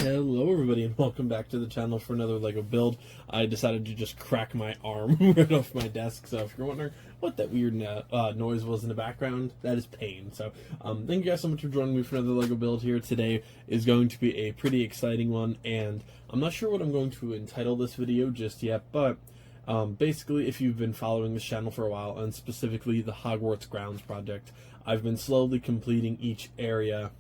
Hello everybody and welcome back to the channel for another LEGO build. I decided to just crack my arm right off my desk, so if you're wondering what that weird noise was in the background, that is pain. So thank you guys so much for joining me for another LEGO build here. Today is going to be a pretty exciting one, and I'm not sure what I'm going to entitle this video just yet, but basically if you've been following this channel for a while, and specifically the Hogwarts grounds project, I've been slowly completing each area,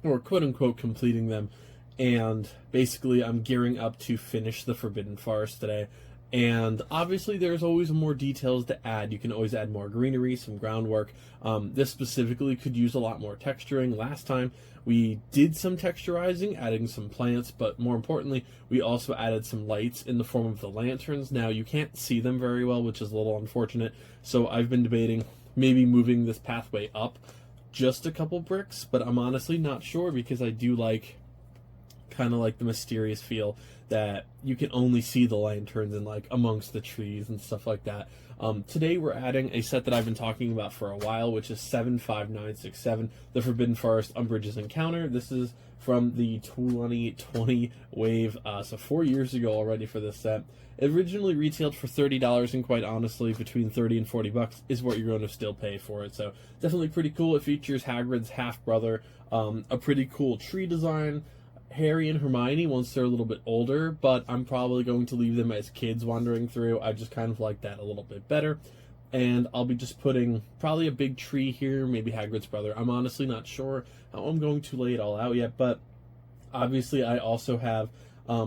or quote-unquote completing them, and basically I'm gearing up to finish the Forbidden Forest today. And obviously there's always more details to add. You can always add more greenery, some groundwork. This specifically could use a lot more texturing. Last time we did some texturizing, adding some plants, but more importantly we also added some lights in the form of the lanterns. Now you can't see them very well, which is a little unfortunate, so I've been debating maybe moving this pathway up just a couple bricks, but I'm honestly not sure, because I do like kind of like the mysterious feel that you can only see the lanterns and like amongst the trees and stuff like that. Today we're adding a set that I've been talking about for a while, which is 75967, the Forbidden Forest Umbridge's Encounter. This is from the 2020 wave, so 4 years ago already for this set. It originally retailed for $30, and quite honestly between 30 and 40 bucks is what you're going to still pay for it. So definitely pretty cool. It features Hagrid's half-brother, a pretty cool tree design, Harry and Hermione once they're a little bit older, but I'm probably going to leave them as kids wandering through. I just kind of like that a little bit better. And I'll be just putting probably a big tree here, maybe Hagrid's brother. I'm honestly not sure how I'm going to lay it all out yet, but obviously I also have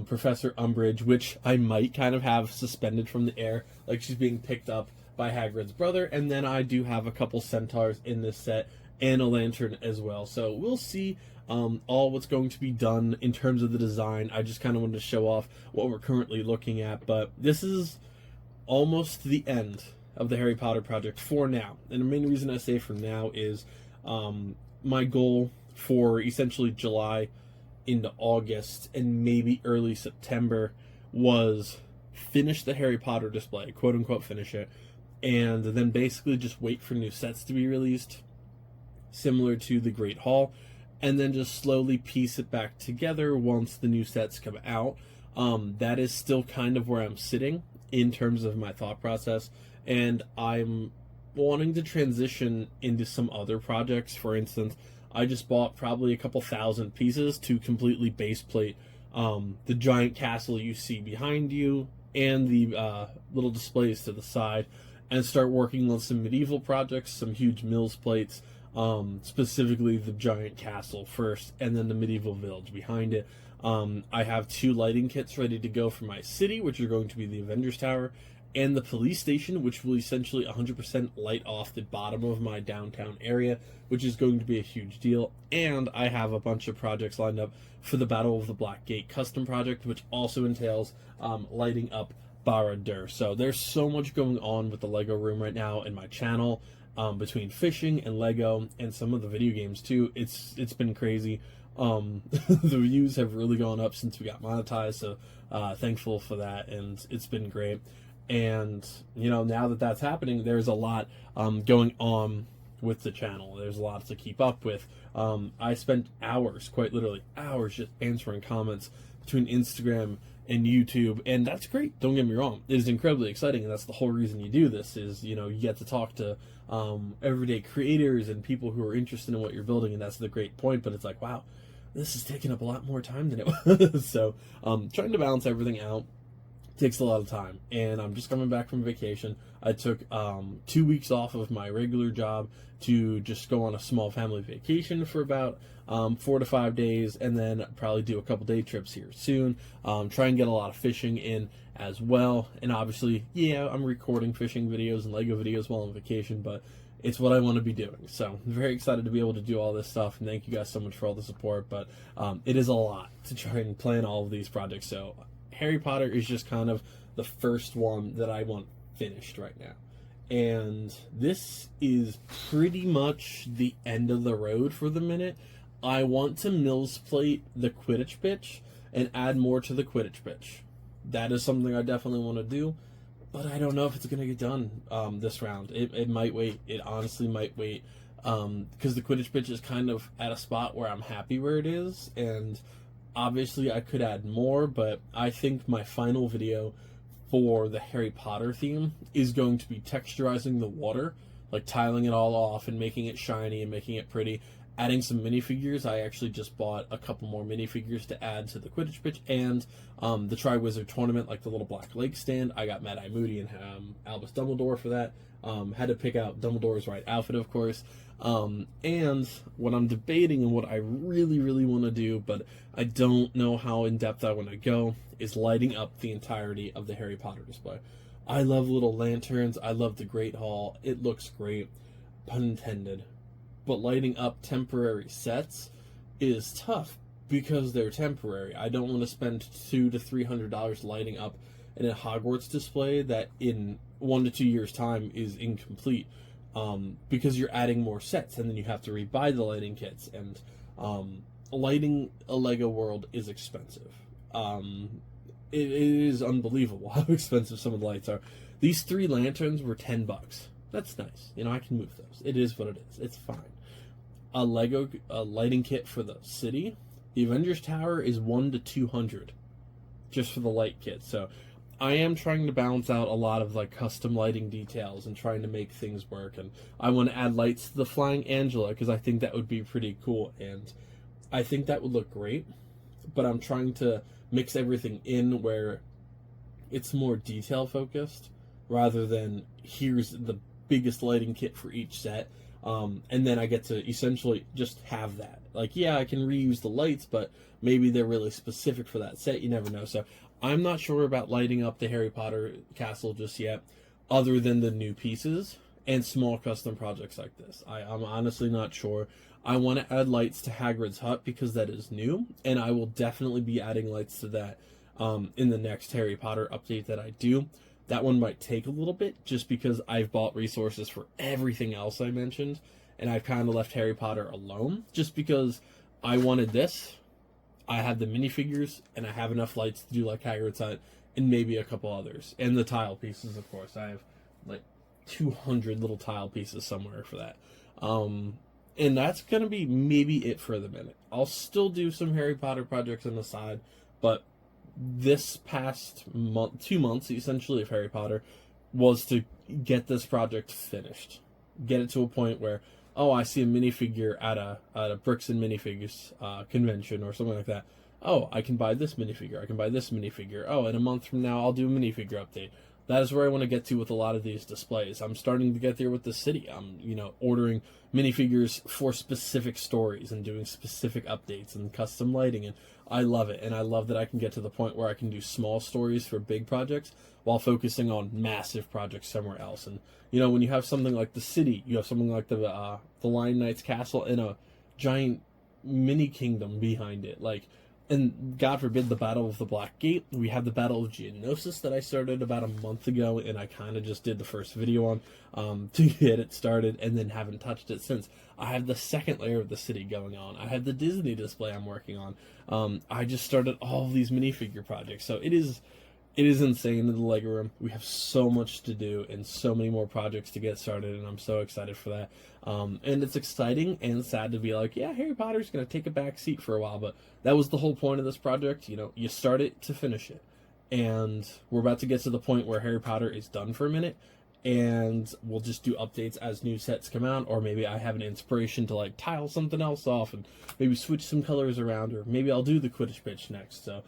Professor Umbridge, which I might kind of have suspended from the air, like she's being picked up by Hagrid's brother. And then I do have a couple centaurs in this set and a lantern as well. So we'll see all what's going to be done in terms of the design. I just kind of wanted to show off what we're currently looking at, but this is almost the end of the Harry Potter project for now. And the main reason I say for now is my goal for essentially July into August and maybe early September was finish the Harry Potter display, quote unquote finish it, and then basically just wait for new sets to be released similar to the Great Hall, and then just slowly piece it back together once the new sets come out. That is still kind of where I'm sitting in terms of my thought process, and I'm wanting to transition into some other projects. For instance, I just bought probably a couple thousand pieces to completely base plate the giant castle you see behind you and the little displays to the side, and start working on some medieval projects, some huge mills plates, specifically the giant castle first, and then the medieval village behind it. I have 2 lighting kits ready to go for my city, which are going to be the Avengers Tower and the police station, which will essentially 100% light off the bottom of my downtown area, which is going to be a huge deal. And I have a bunch of projects lined up for the Battle of the Black Gate custom project, which also entails lighting up Barad-dûr. So there's so much going on with the LEGO room right now in my channel. Between fishing and LEGO and some of the video games too, it's been crazy. The views have really gone up since we got monetized, so thankful for that, and it's been great. And you know, now that that's happening, there's a lot going on with the channel. There's a lot to keep up with. I spent hours, quite literally hours, just answering comments between Instagram and YouTube, and that's great, don't get me wrong. It is incredibly exciting, and that's the whole reason you do this, is, you know, you get to talk to everyday creators and people who are interested in what you're building, and that's the great point. But it's like, wow, this is taking up a lot more time than it was. So trying to balance everything out takes a lot of time, and I'm just coming back from vacation. I took 2 weeks off of my regular job to just go on a small family vacation for about 4 to 5 days, and then probably do a couple day trips here soon. Try and get a lot of fishing in as well. And obviously, yeah, I'm recording fishing videos and LEGO videos while on vacation, but it's what I want to be doing. So I'm very excited to be able to do all this stuff, and thank you guys so much for all the support. But it is a lot to try and plan all of these projects. So Harry Potter is just kind of the first one that I want finished right now. And this is pretty much the end of the road for the minute. I want to Mills plate the Quidditch pitch and add more to the Quidditch pitch. That is something I definitely want to do, but I don't know if it's going to get done this round. It might wait. It honestly might wait, because the Quidditch pitch is kind of at a spot where I'm happy where it is, and Obviously, I could add more, but I think my final video for the Harry Potter theme is going to be texturizing the water, like tiling it all off and making it shiny and making it pretty. Adding some minifigures. I actually just bought a couple more minifigures to add to the Quidditch pitch and the Triwizard Tournament, like the little Black Lake stand. I got Mad-Eye Moody and Albus Dumbledore for that. Had to pick out Dumbledore's right outfit, of course. And what I'm debating and what I really, really want to do, but I don't know how in-depth I want to go, is lighting up the entirety of the Harry Potter display. I love little lanterns. I love the Great Hall. It looks great, pun intended. But lighting up temporary sets is tough because they're temporary. I don't want to spend $200 to $300 lighting up in a Hogwarts display that in 1 to 2 years' time is incomplete, because you're adding more sets and then you have to rebuy the lighting kits, and lighting a Lego world is expensive. It is unbelievable how expensive some of the lights are. These 3 lanterns were $10. That's nice. I can move those. It is what it is. It's fine. A lighting kit for the city, the Avengers Tower, is $100 to $200 just for the light kit. So I am trying to balance out a lot of like custom lighting details and trying to make things work. And I want to add lights to the Flying Angela because I think that would be pretty cool. And I think that would look great. But I'm trying to mix everything in where it's more detail focused rather than here's the biggest lighting kit for each set. And then I get to essentially just have that. Like, yeah, I can reuse the lights, but maybe they're really specific for that set. You never know. So I'm not sure about lighting up the Harry Potter castle just yet, other than the new pieces and small custom projects like this. I'm honestly not sure. I want to add lights to Hagrid's hut because that is new, and I will definitely be adding lights to that in the next Harry Potter update that I do. That one might take a little bit just because I've bought resources for everything else I mentioned, and I've kind of left Harry Potter alone just because I wanted this. I have the minifigures, and I have enough lights to do like Hagrid's hut and maybe a couple others. And the tile pieces, of course. I have like 200 little tile pieces somewhere for that. And that's going to be maybe it for the minute. I'll still do some Harry Potter projects on the side, but this past month, 2 months essentially of Harry Potter was to get this project finished, get it to a point where, oh, I see a minifigure at a Bricks and Minifigures convention or something like that. Oh, I can buy this minifigure. I can buy this minifigure. Oh, in a month from now, I'll do a minifigure update. That is where I want to get to with a lot of these displays. I'm starting to get there with the city. I'm, ordering minifigures for specific stories and doing specific updates and custom lighting, and I love it. And I love that I can get to the point where I can do small stories for big projects while focusing on massive projects somewhere else. And, when you have something like the city, you have something like the Lion Knight's castle and a giant mini kingdom behind it. And God forbid the Battle of the Black Gate. We have the Battle of Geonosis that I started about a month ago, and I kind of just did the first video on to get it started, and then haven't touched it since. I have the second layer of the city going on. I have the Disney display I'm working on. I just started all of these minifigure projects, so it is insane in the Lego room. We have so much to do and so many more projects to get started, and I'm so excited for that. And it's exciting and sad to be like, yeah, Harry Potter's going to take a back seat for a while, but that was the whole point of this project. You start it to finish it. And we're about to get to the point where Harry Potter is done for a minute, and we'll just do updates as new sets come out, or maybe I have an inspiration to tile something else off and maybe switch some colors around, or maybe I'll do the Quidditch pitch next. So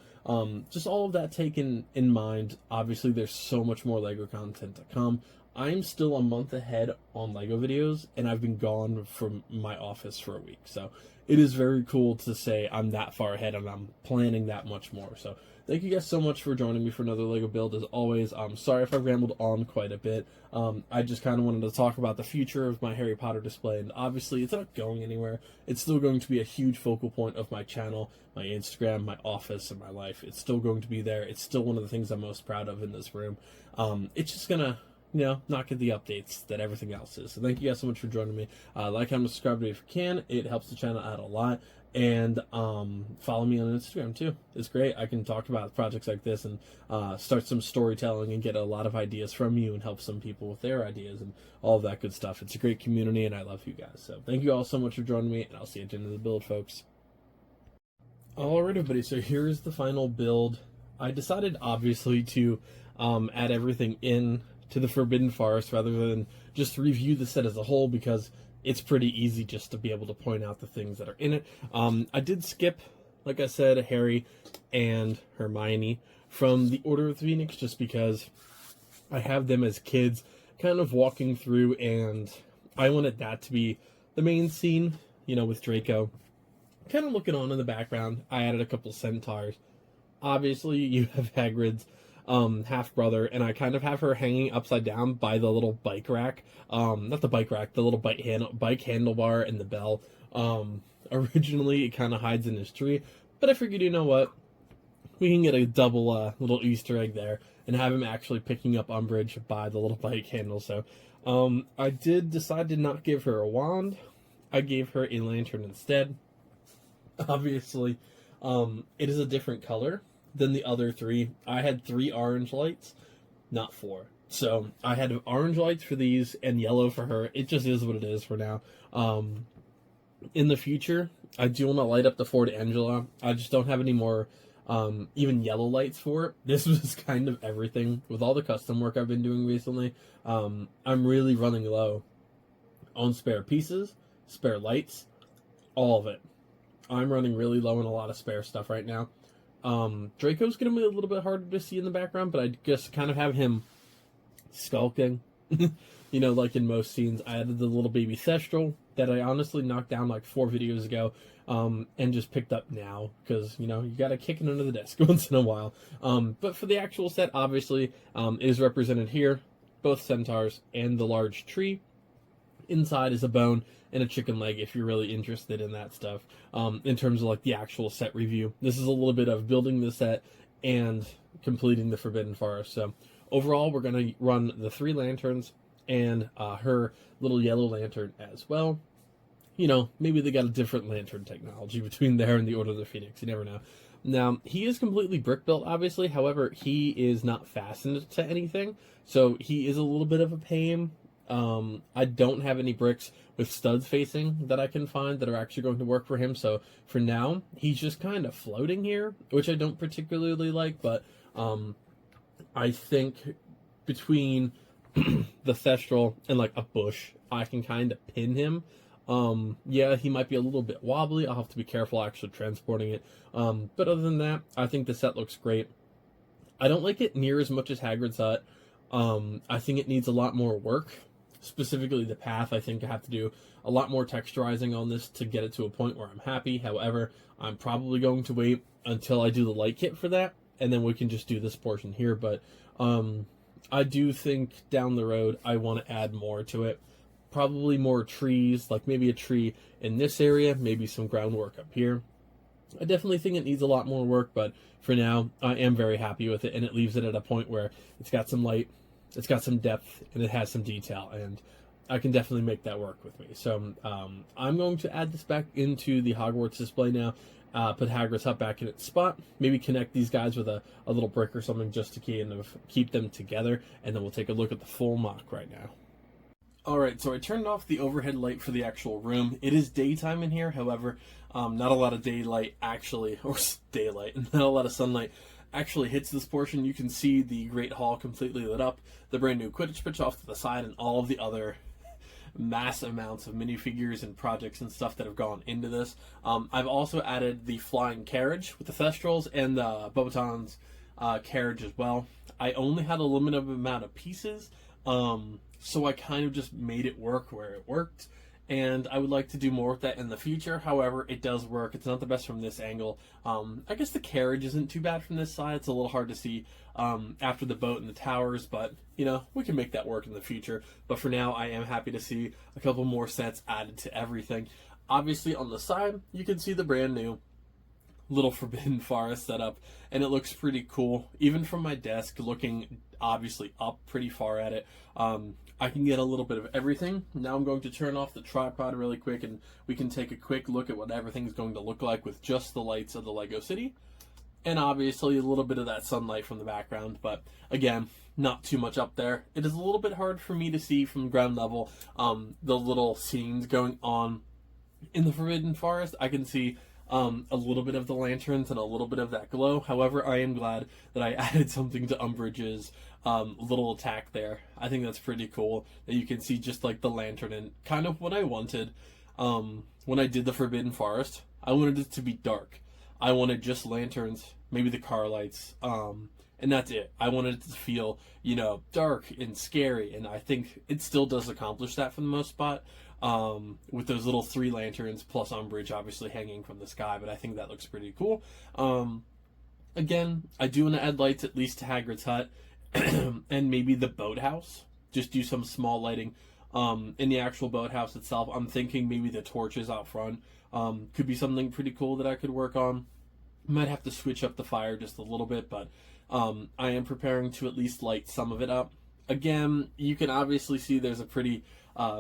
just all of that taken in mind. Obviously there's so much more Lego content to come. I'm still a month ahead on Lego videos, and I've been gone from my office for a week. So it is very cool to say I'm that far ahead and I'm planning that much more. So thank you guys so much for joining me for another Lego build. As always, I'm sorry if I rambled on quite a bit. I just kind of wanted to talk about the future of my Harry Potter display, and obviously it's not going anywhere. It's still going to be a huge focal point of my channel, my Instagram, my office, and my life. It's still going to be there. It's still one of the things I'm most proud of in this room. It's just gonna not get the updates that everything else is. So thank you guys so much for joining me. Like, comment, subscribe if you can. It helps the channel out a lot. And follow me on Instagram too. It's great. I can talk about projects like this and start some storytelling and get a lot of ideas from you and help some people with their ideas and all of that good stuff. It's a great community, and I love you guys. So thank you all so much for joining me, and I'll see you at the end of the build, folks. Alright, everybody, so here's the final build. I decided, obviously, to add everything in to the Forbidden Forest rather than just review the set as a whole, because it's pretty easy just to be able to point out the things that are in it. I did skip, like I said, Harry and Hermione from the Order of the Phoenix just because I have them as kids kind of walking through, and I wanted that to be the main scene, with Draco kind of looking on in the background. I added a couple centaurs. Obviously, you have Hagrid's half-brother, and I kind of have her hanging upside down by the little bike rack. Not the bike rack, the little bike handlebar and the bell. Originally, it kind of hides in his tree, but I figured, you know what? We can get a double little Easter egg there and have him actually picking up Umbridge by the little bike handle. So I did decide to not give her a wand. I gave her a lantern instead. Obviously, it is a different color than the other three. I had 3 orange lights, not 4. So I had orange lights for these and yellow for her. It just is what it is for now. In the future, I do want to light up the Ford Angela. I just don't have any more even yellow lights for it. This was kind of everything. With all the custom work I've been doing recently, I'm really running low on spare pieces, spare lights, all of it. I'm running really low on a lot of spare stuff right now. Draco's going to be a little bit harder to see in the background, but I just kind of have him skulking. Like in most scenes. I added the little baby Thestral that I honestly knocked down like 4 videos ago, and just picked up now, because, you got to kick it under the desk once in a while. But for the actual set, obviously, it is represented here, both centaurs and the large tree. Inside is a bone and a chicken leg, if you're really interested in that stuff. In terms of like the actual set review, this is a little bit of building the set and completing the Forbidden Forest. So overall, we're going to run the 3 lanterns and her little yellow lantern as well. Maybe they got a different lantern technology between there and the Order of the Phoenix. You never know. Now, he is completely brick built, obviously. However, he is not fastened to anything, so he is a little bit of a pain. I don't have any bricks with studs facing that I can find that are actually going to work for him. So for now, he's just kind of floating here, which I don't particularly like. But I think between the Thestral and like a bush, I can kind of pin him. Yeah, he might be a little bit wobbly. I'll have to be careful actually transporting it. But other than that, I think the set looks great. I don't like it near as much as Hagrid's hut. I think it needs a lot more work. Specifically the path, I think I have to do a lot more texturizing on this to get it to a point where I'm happy. However, I'm probably going to wait until I do the light kit for that, and then we can just do this portion here. But I do think down the road I want to add more to it. Probably more trees, like maybe a tree in this area, maybe some groundwork up here. I definitely think it needs a lot more work, but for now, I am very happy with it, and it leaves it at a point where it's got some light, it's got some depth, and it has some detail, and I can definitely make that work with me. So I'm going to add this back into the Hogwarts display now, put Hagrid's hut back in its spot, maybe connect these guys with a little brick or something just to kind of keep them together, and then we'll take a look at the full mock right now. Alright, so I turned off the overhead light for the actual room. It is daytime in here, however, not a lot of daylight actually, or daylight, not a lot of sunlight actually hits this portion. You can see the Great Hall completely lit up, the brand new Quidditch pitch off to the side, and all of the other mass amounts of minifigures and projects and stuff that have gone into this. I've also added the flying carriage with the Thestrals and the Beauxbatons carriage as well. I only had a limited amount of pieces, so I kind of just made it work where it worked, and I would like to do more with that in the future. However, it does work. It's not the best from this angle. I guess the carriage isn't too bad from this side. It's a little hard to see after the boat and the towers, but, we can make that work in the future. But for now, I am happy to see a couple more sets added to everything. Obviously, on the side, you can see the brand new little Forbidden Forest setup, and it looks pretty cool. Even from my desk, looking obviously up pretty far at it, I can get a little bit of everything. Now I'm going to turn off the tripod really quick, and we can take a quick look at what everything's going to look like with just the lights of the Lego City, and obviously a little bit of that sunlight from the background. But again, not too much up there. It is a little bit hard for me to see from ground level the little scenes going on in the Forbidden Forest. I can see a little bit of the lanterns and a little bit of that glow. However, I am glad that I added something to Umbridge's little attack there. I think that's pretty cool that you can see just like the lantern, and kind of what I wanted when I did the Forbidden Forest. I wanted it to be dark. I wanted just lanterns, maybe the car lights, and that's it. I wanted it to feel, dark and scary, and I think it still does accomplish that for the most part, with those little 3 lanterns, plus Umbridge obviously hanging from the sky, but I think that looks pretty cool. Again, I do want to add lights at least to Hagrid's hut, and maybe the boathouse. Just do some small lighting in the actual boathouse itself. I'm thinking maybe the torches out front could be something pretty cool that I could work on. Might have to switch up the fire just a little bit, but I am preparing to at least light some of it up. Again, you can obviously see there's a pretty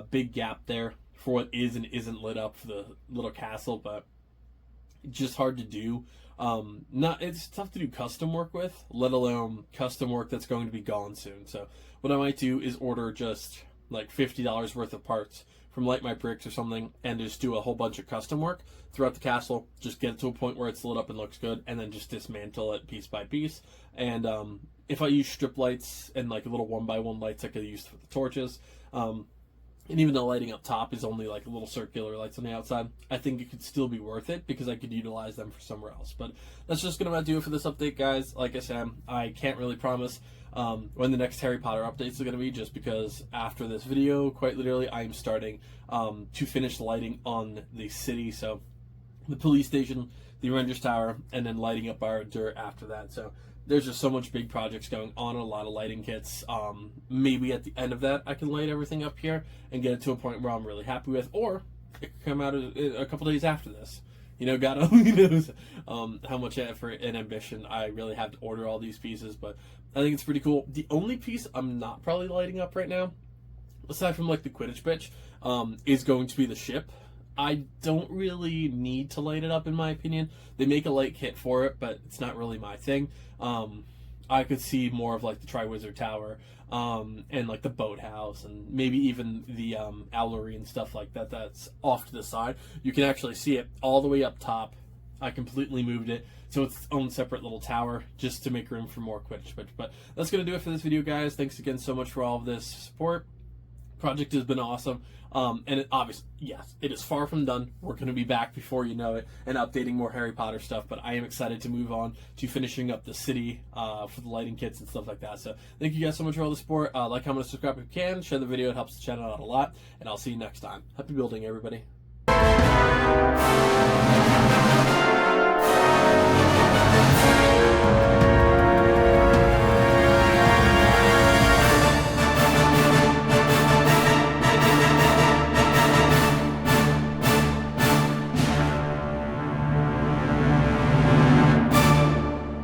big gap there for what is and isn't lit up for the little castle, but it's just hard to do. It's tough to do custom work with, let alone custom work that's going to be gone soon. So what I might do is order just like $50 worth of parts from Light My Bricks or something, and just do a whole bunch of custom work throughout the castle. Just get it to a point where it's lit up and looks good, and then just dismantle it piece by piece. And if I use strip lights and like little 1x1 lights I could use for the torches, and even the lighting up top is only like little circular lights on the outside, I think it could still be worth it because I could utilize them for somewhere else. But that's just going to do it for this update, guys. Like I said, I can't really promise when the next Harry Potter updates is going to be, just because after this video, quite literally, I am starting to finish lighting on the city. So the police station, the Rangers Tower, and then lighting up our dirt after that. So there's just so much big projects going on, a lot of lighting kits. Maybe at the end of that, I can light everything up here and get it to a point where I'm really happy with, or it could come out a couple days after this. God only knows how much effort and ambition I really have to order all these pieces, but I think it's pretty cool. The only piece I'm not probably lighting up right now, aside from like the Quidditch pitch, is going to be the ship. I don't really need to light it up, in my opinion. They make a light kit for it, but it's not really my thing. I could see more of like the Triwizard Tower, and like the boathouse, and maybe even the owlery and stuff like that that's off to the side. You can actually see it all the way up top. I completely moved it so it's its own separate little tower just to make room for more Quidditch. But that's going to do it for this video, guys. Thanks again so much for all of this support. Project has been awesome, and obviously, yes, it is far from done. We're going to be back before you know it and updating more Harry Potter stuff, but I am excited to move on to finishing up the city for the lighting kits and stuff like that. So thank you guys so much for all the support. Like, comment, subscribe if you can. Share the video. It helps the channel out a lot, and I'll see you next time. Happy building, everybody.